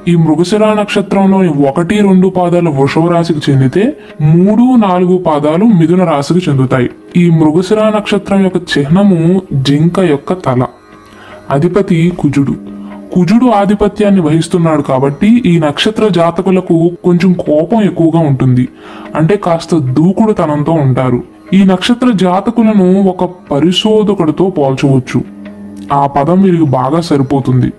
ఈ మృగశిర నక్షత్రంలోని 1-2 పాదాలు వృషభ రాశికి చెందితే 3-4 పాదాలు మిథున రాశికి చెందుతాయి. ఈ మృగశిర నక్షత్రం యొక్క చిహ్నము జింక యొక్క తల. అధిపతి కుజుడు. కుజుడు ఆధిపత్యాన్ని వహిస్తున్నాడు కాబట్టి ఈ నక్షత్ర జాతకులకు కొంచెం కోపం ఎక్కువగా ఉంటుంది. అంటే కాస్త దూకుడుతనంతో ఉంటారు. ఈ నక్షత్ర జాతకులను ఒక పరిశోధకుడితో పోల్చవచ్చు. ఆ పదం వీరికి బాగా సరిపోతుంది.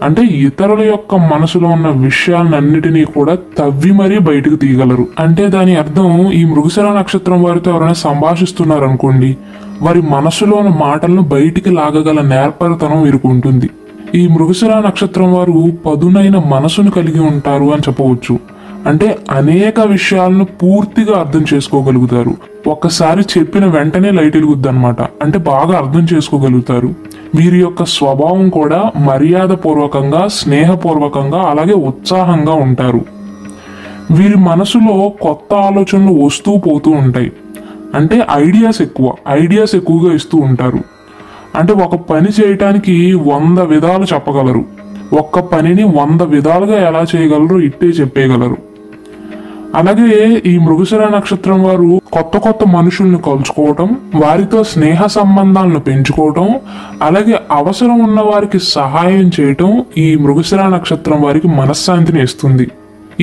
అంటే ఇతరుల యొక్క మనసులో ఉన్న విషయాలన్నిటినీ కూడా తవ్వి మరీ బయటకు తీయగలరు. అంటే దాని అర్థం ఈ మృగశిర నక్షత్రం వారితో ఎవరైనా సంభాషిస్తున్నారు అనుకోండి, వారి మనసులోని మాటలను బయటికి లాగగల నేర్పరితనం వీరికి ఉంటుంది. ఈ మృగశిర నక్షత్రం వారు పదునైన మనసును కలిగి ఉంటారు అని చెప్పవచ్చు. అంటే అనేక విషయాలను పూర్తిగా అర్థం చేసుకోగలుగుతారు. ఒక్కసారి చెప్పిన వెంటనే లైట్ వెలుగుద్ది అనమాట. అంటే బాగా అర్థం చేసుకోగలుగుతారు. వీరి యొక్క స్వభావం కూడా మర్యాద పూర్వకంగా, స్నేహపూర్వకంగా, అలాగే ఉత్సాహంగా ఉంటారు. వీరి మనసులో కొత్త ఆలోచనలు వస్తూ పోతూ ఉంటాయి. అంటే ఐడియాస్ ఎక్కువగా ఇస్తూ ఉంటారు. అంటే ఒక పని చేయటానికి 100 విధాలు చెప్పగలరు. ఒక్క పనిని 100 విధాలుగా ఎలా చేయగలరో ఇట్టే చెప్పేయగలరు. అలాగే ఈ మృగశిర నక్షత్రం వారు కొత్త మనుషుల్ని కలుసుకోవటం, వారితో స్నేహ సంబంధాలను పెంచుకోవటం, అలాగే అవసరం ఉన్న వారికి సహాయం చేయటం ఈ మృగశిర నక్షత్రం వారికి మనశ్శాంతిని ఇస్తుంది.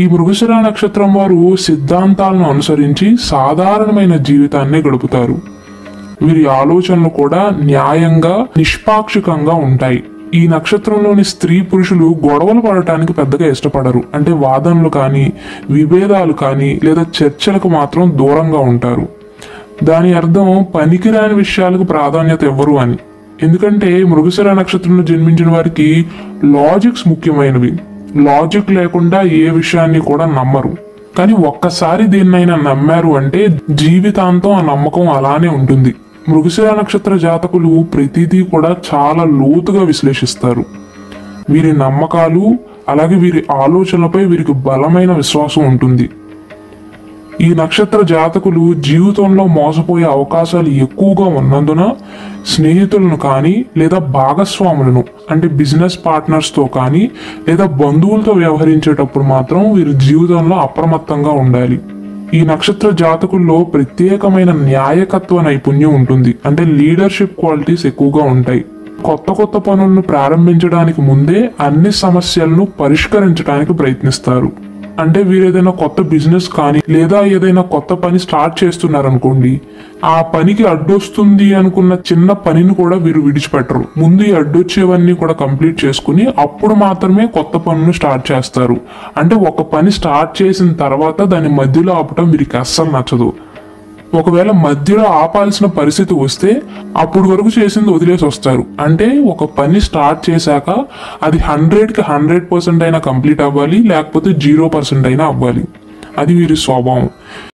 ఈ మృగశిర నక్షత్రం వారు సిద్ధాంతాలను అనుసరించి సాధారణమైన జీవితాన్ని గడుపుతారు. వీరి ఆలోచనలు కూడా న్యాయంగా, నిష్పాక్షికంగా ఉంటాయి. ఈ నక్షత్రంలోని స్త్రీ పురుషులు గొడవలు పడటానికి పెద్దగా ఇష్టపడరు. అంటే వాదనలు కానీ, విభేదాలు కానీ, లేదా చర్చలకు మాత్రం దూరంగా ఉంటారు. దాని అర్థం పనికిరాని విషయాలకు ప్రాధాన్యత ఇవ్వరు అని. ఎందుకంటే మృగశిర నక్షత్రంలో జన్మించిన వారికి లాజిక్స్ ముఖ్యమైనవి. లాజిక్ లేకుండా ఏ విషయాన్ని కూడా నమ్మరు. కానీ ఒక్కసారి దీన్నైనా నమ్మారు అంటే జీవితాంతం ఆ నమ్మకం అలానే ఉంటుంది. మృగశిర నక్షత్ర జాతకులు ప్రతిదీ కూడా చాలా లోతుగా విశ్లేషిస్తారు. వీరి నమ్మకాలు అలాగే వీరి ఆలోచనలపై వీరికి బలమైన విశ్వాసం ఉంటుంది. ఈ నక్షత్ర జాతకులు జీవితంలో మోసపోయే అవకాశాలు ఎక్కువగా ఉన్నందున స్నేహితులను కానీ, లేదా భాగస్వాములను అంటే బిజినెస్ పార్ట్నర్స్తో కానీ, లేదా బంధువులతో వ్యవహరించేటప్పుడు మాత్రం వీరి జీవితంలో అప్రమత్తంగా ఉండాలి. ఈ నక్షత్ర జాతకుల్లో ప్రత్యేకమైన న్యాయకత్వ నైపుణ్యం ఉంటుంది. అంటే లీడర్షిప్ క్వాలిటీస్ ఎక్కువగా ఉంటాయి. కొత్త పనులను ప్రారంభించడానికి ముందే అన్ని సమస్యలను పరిష్కరించడానికి ప్రయత్నిస్తారు. అంటే వీరు ఏదైనా కొత్త బిజినెస్ కానీ, లేదా ఏదైనా కొత్త పని స్టార్ట్ చేస్తున్నారనుకోండి, ఆ పనికి అడ్డొస్తుంది అనుకున్న చిన్న పనిని కూడా వీరు విడిచిపెట్టరు. ముందు ఈ అడ్డొచ్చేవన్నీ కూడా కంప్లీట్ చేసుకుని అప్పుడు మాత్రమే కొత్త పనులు స్టార్ట్ చేస్తారు. అంటే ఒక పని స్టార్ట్ చేసిన తర్వాత దాని మధ్యలో ఆపటం వీరికి అస్సలు నచ్చదు. ఒకవేళ మధ్యలో ఆపాల్సిన పరిస్థితి వస్తే అప్పుడు వరకు చేసింది వదిలేసి వస్తారు. అంటే ఒక పని స్టార్ట్ చేశాక అది 100కి 100% అయినా కంప్లీట్ అవ్వాలి, లేకపోతే 0% అయినా అవ్వాలి. అది వీరి స్వభావం.